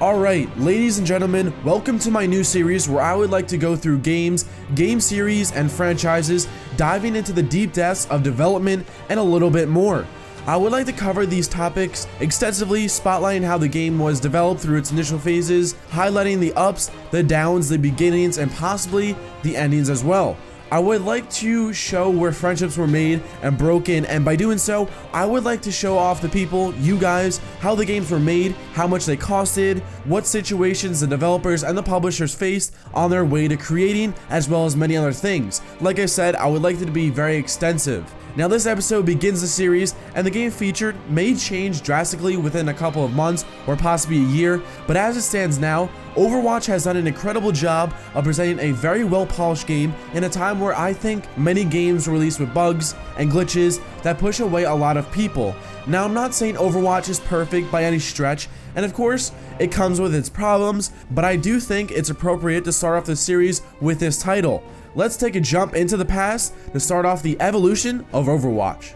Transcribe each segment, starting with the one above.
Alright, ladies and gentlemen, welcome to my new series where I would like to go through games, game series, and franchises, diving into the deep depths of development and a little bit more. I would like to cover these topics extensively, spotlighting how the game was developed through its initial phases, highlighting the ups, the downs, the beginnings, and possibly the endings as well. I would like to show where friendships were made and broken, and by doing so, I would like to show off the people, you guys, how the games were made, how much they costed, what situations the developers and the publishers faced on their way to creating, as well as many other things. Like I said, I would like it to be very extensive. Now this episode begins the series, and the game featured may change drastically within a couple of months or possibly a year, but as it stands now, Overwatch has done an incredible job of presenting a very well polished game in a time where I think many games released with bugs and glitches that push away a lot of people. Now I'm not saying Overwatch is perfect by any stretch, and of course it comes with its problems, but I do think it's appropriate to start off the series with this title. Let's take a jump into the past to start off the evolution of Overwatch.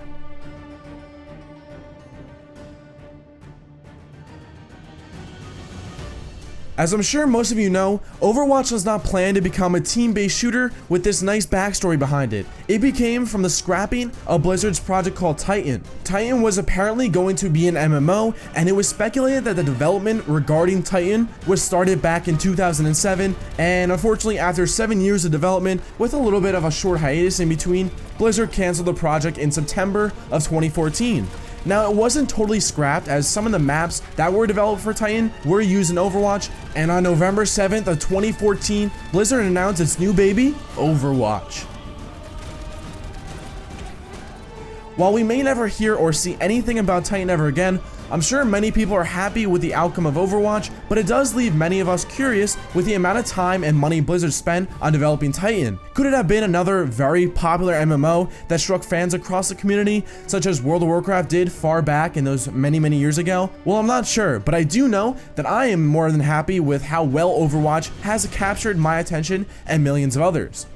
As I'm sure most of you know, Overwatch was not planned to become a team-based shooter with this nice backstory behind it. It became from the scrapping of Blizzard's project called Titan. Titan was apparently going to be an MMO, and it was speculated that the development regarding Titan was started back in 2007, and unfortunately after 7 years of development with a little bit of a short hiatus in between, Blizzard canceled the project in September of 2014. Now, it wasn't totally scrapped, as some of the maps that were developed for Titan were used in Overwatch, and on November 7th of 2014, Blizzard announced its new baby, Overwatch. While we may never hear or see anything about Titan ever again, I'm sure many people are happy with the outcome of Overwatch, but it does leave many of us curious with the amount of time and money Blizzard spent on developing Titan. Could it have been another very popular MMO that struck fans across the community, such as World of Warcraft did far back in those many years ago? Well, I'm not sure, but I do know that I am more than happy with how well Overwatch has captured my attention and millions of others.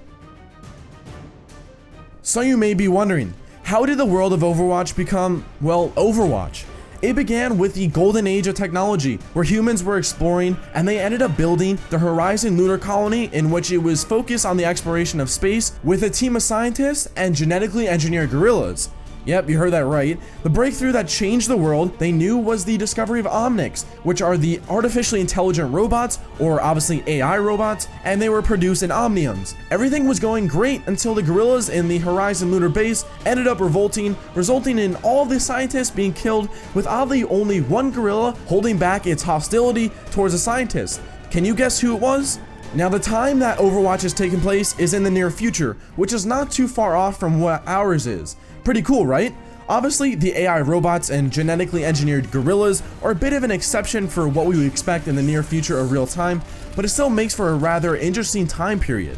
So you may be wondering, how did the world of Overwatch become, well, Overwatch? It began with the golden age of technology, where humans were exploring and they ended up building the Horizon lunar colony, in which it was focused on the exploration of space with a team of scientists and genetically engineered gorillas. Yep, you heard that right. The breakthrough that changed the world they knew was the discovery of Omnics, which are the artificially intelligent robots, or obviously AI robots, and they were produced in omniums. Everything was going great until the gorillas in the Horizon lunar base ended up revolting, resulting in all the scientists being killed, with oddly only one gorilla holding back its hostility towards the scientists. Can you guess who it was? Now, the time that Overwatch is taking place is in the near future, which is not too far off from what ours is. Pretty cool, right? Obviously, the AI robots and genetically engineered gorillas are a bit of an exception for what we would expect in the near future of real time, but it still makes for a rather interesting time period.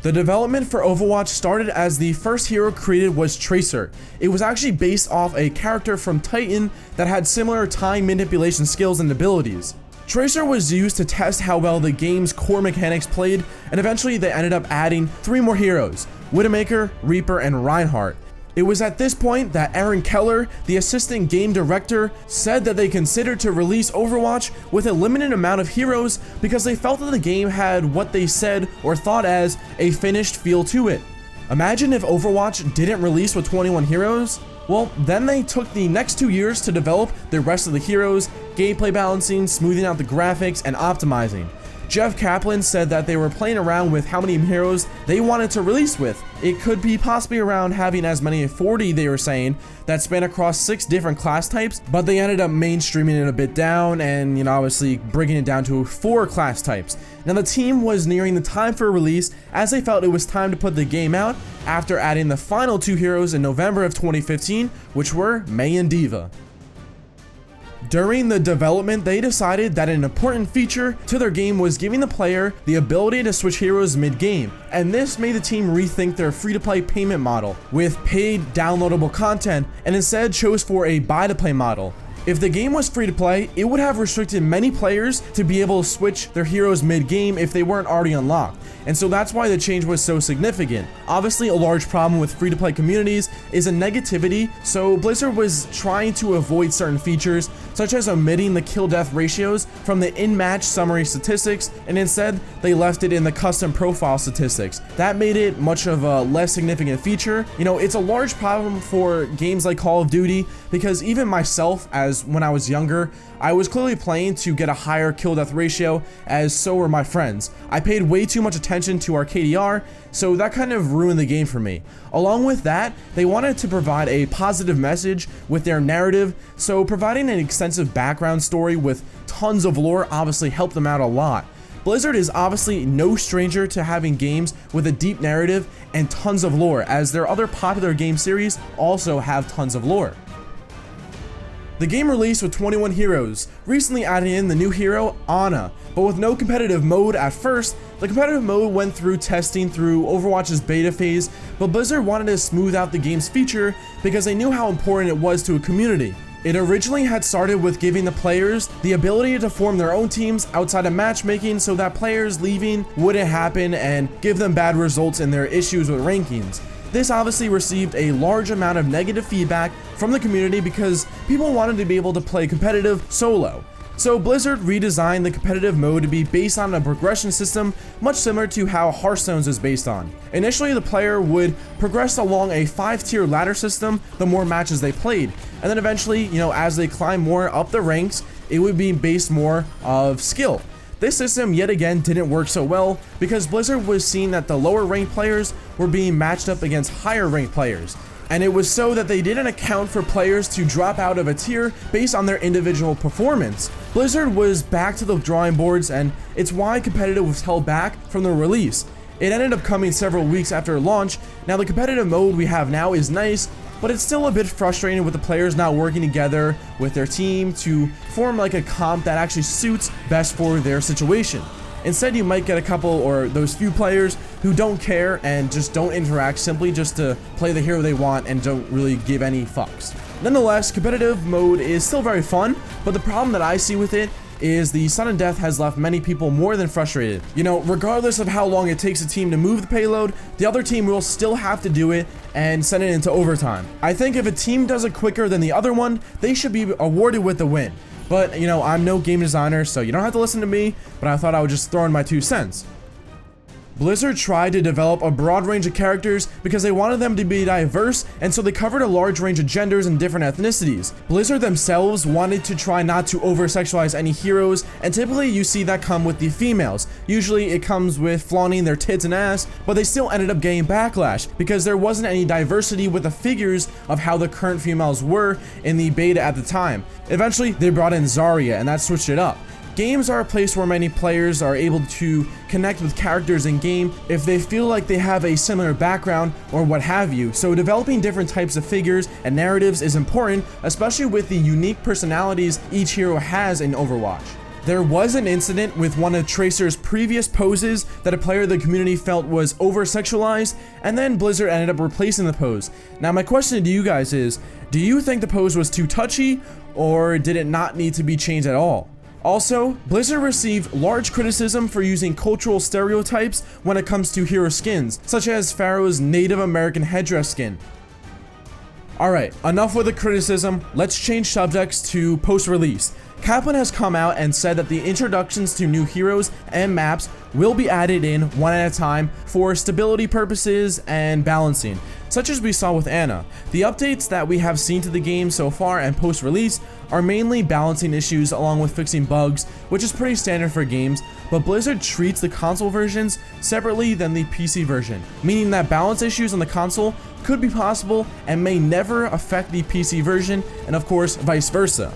The development for Overwatch started as the first hero created was Tracer. It was actually based off a character from Titan that had similar time manipulation skills and abilities. Tracer was used to test how well the game's core mechanics played, and eventually they ended up adding 3 more heroes: Widowmaker, Reaper, and Reinhardt. It was at this point that Aaron Keller, the assistant game director, said that they considered to release Overwatch with a limited amount of heroes because they felt that the game had what they said or thought as a finished feel to it. Imagine if Overwatch didn't release with 21 heroes? Well, then they took the next 2 years to develop the rest of the heroes, gameplay balancing, smoothing out the graphics, and optimizing. Jeff Kaplan said that they were playing around with how many heroes they wanted to release with. It could be possibly around having as many as 40, they were saying, that span across 6 different class types, but they ended up mainstreaming it a bit down and, obviously bringing it down to 4 class types. Now, the team was nearing the time for release as they felt it was time to put the game out after adding the final 2 heroes in November of 2015, which were Mei and Diva. During the development, they decided that an important feature to their game was giving the player the ability to switch heroes mid-game, and this made the team rethink their free-to-play payment model with paid downloadable content, and instead chose for a buy-to-play model. If the game was free to play, it would have restricted many players to be able to switch their heroes mid-game if they weren't already unlocked. And so that's why the change was so significant. Obviously, a large problem with free-to-play communities is a negativity, so Blizzard was trying to avoid certain features, such as omitting the kill-death ratios from the in-match summary statistics, and instead, they left it in the custom profile statistics. That made it much of a less significant feature. You know, it's a large problem for games like Call of Duty, because even myself, as when I was younger, I was clearly playing to get a higher kill-death ratio, as so were my friends. I paid way too much attention to our KDR, so that kind of ruined the game for me. Along with that, they wanted to provide a positive message with their narrative, so providing an extensive background story with tons of lore obviously helped them out a lot. Blizzard is obviously no stranger to having games with a deep narrative and tons of lore, as their other popular game series also have tons of lore. The game released with 21 heroes, recently adding in the new hero, Ana, but with no competitive mode at first. The competitive mode went through testing through Overwatch's beta phase, but Blizzard wanted to smooth out the game's feature because they knew how important it was to a community. It originally had started with giving the players the ability to form their own teams outside of matchmaking so that players leaving wouldn't happen and give them bad results in their issues with rankings. This obviously received a large amount of negative feedback from the community because people wanted to be able to play competitive solo. So Blizzard redesigned the competitive mode to be based on a progression system much similar to how Hearthstone's is based on. Initially, the player would progress along a 5-tier ladder system the more matches they played, and then eventually, as they climb more up the ranks, it would be based more of skill. This system yet again didn't work so well because Blizzard was seeing that the lower ranked players were being matched up against higher ranked players, and it was so that they didn't account for players to drop out of a tier based on their individual performance. Blizzard was back to the drawing boards, and it's why competitive was held back from the release. It ended up coming several weeks after launch. Now the competitive mode we have now is nice, but it's still a bit frustrating with the players not working together with their team to form like a comp that actually suits best for their situation. Instead, you might get a couple or those few players who don't care and just don't interact simply just to play the hero they want and don't really give any fucks. Nonetheless, competitive mode is still very fun, but the problem that I see with it is the sudden death has left many people more than frustrated. Regardless of how long it takes a team to move the payload, the other team will still have to do it and send it into overtime. I think if a team does it quicker than the other one, they should be awarded with the win. But, I'm no game designer, so you don't have to listen to me, but I thought I would just throw in my 2 cents. Blizzard tried to develop a broad range of characters because they wanted them to be diverse, and so they covered a large range of genders and different ethnicities. Blizzard themselves wanted to try not to over-sexualize any heroes, and typically you see that come with the females. Usually it comes with flaunting their tits and ass, but they still ended up getting backlash because there wasn't any diversity with the figures of how the current females were in the beta at the time. Eventually, they brought in Zarya, and that switched it up. Games are a place where many players are able to connect with characters in game if they feel like they have a similar background or what have you, so developing different types of figures and narratives is important, especially with the unique personalities each hero has in Overwatch. There was an incident with one of Tracer's previous poses that a player of the community felt was over-sexualized, and then Blizzard ended up replacing the pose. Now my question to you guys is, do you think the pose was too touchy, or did it not need to be changed at all? Also, Blizzard received large criticism for using cultural stereotypes when it comes to hero skins, such as Pharaoh's Native American headdress skin. Alright, enough with the criticism, let's change subjects to post-release. Kaplan has come out and said that the introductions to new heroes and maps will be added in one at a time for stability purposes and balancing, such as we saw with Ana. The updates that we have seen to the game so far and post-release are mainly balancing issues along with fixing bugs, which is pretty standard for games, but Blizzard treats the console versions separately than the PC version, meaning that balance issues on the console could be possible and may never affect the PC version, and of course vice versa.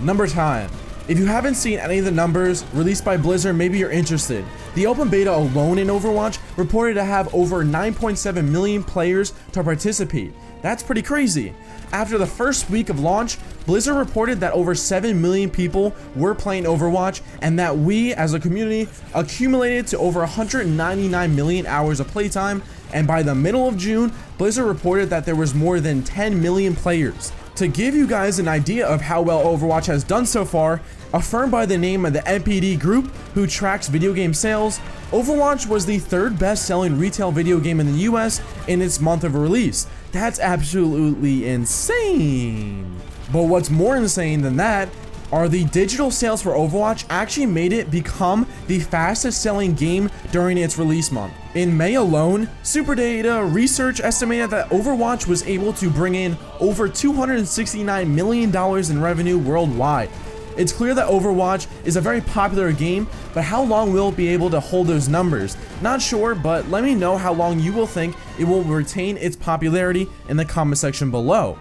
Number time. If you haven't seen any of the numbers released by Blizzard, maybe you're interested. The open beta alone in Overwatch reported to have over 9.7 million players to participate. That's pretty crazy. After the first week of launch, Blizzard reported that over 7 million people were playing Overwatch, and that we as a community accumulated to over 199 million hours of playtime, and by the middle of June, Blizzard reported that there was more than 10 million players. To give you guys an idea of how well Overwatch has done so far, a firm by the name of the NPD Group, who tracks video game sales, Overwatch was the third best-selling retail video game in the US in its month of release. That's absolutely insane. But what's more insane than that are the digital sales for Overwatch actually made it become the fastest selling game during its release month. In May alone, Superdata Research estimated that Overwatch was able to bring in over $269 million in revenue worldwide. It's clear that Overwatch is a very popular game, but how long will it be able to hold those numbers? Not sure, but let me know how long you will think it will retain its popularity in the comment section below.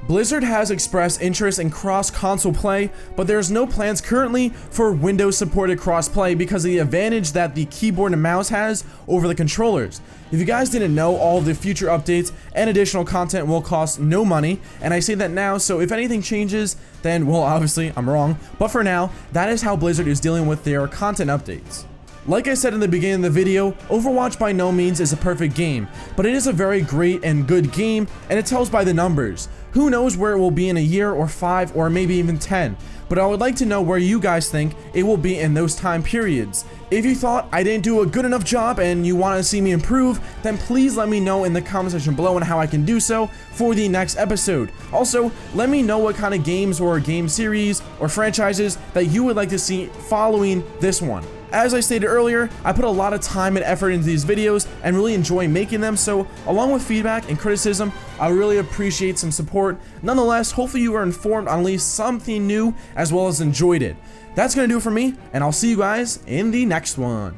Blizzard has expressed interest in cross-console play, but there's no plans currently for Windows-supported cross-play because of the advantage that the keyboard and mouse has over the controllers. If you guys didn't know, all of the future updates and additional content will cost no money, and I say that now, so if anything changes, then, well, obviously, I'm wrong, but for now, that is how Blizzard is dealing with their content updates. Like I said in the beginning of the video, Overwatch by no means is a perfect game, but it is a very great and good game, and it tells by the numbers. Who knows where it will be in a year or 5 or maybe even 10, but I would like to know where you guys think it will be in those time periods. If you thought I didn't do a good enough job and you want to see me improve, then please let me know in the comment section below and how I can do so for the next episode. Also, let me know what kind of games or game series or franchises that you would like to see following this one. As I stated earlier, I put a lot of time and effort into these videos and really enjoy making them, so along with feedback and criticism, I really appreciate some support. Nonetheless, hopefully you are informed on at least something new as well as enjoyed it. That's going to do it for me, and I'll see you guys in the next one.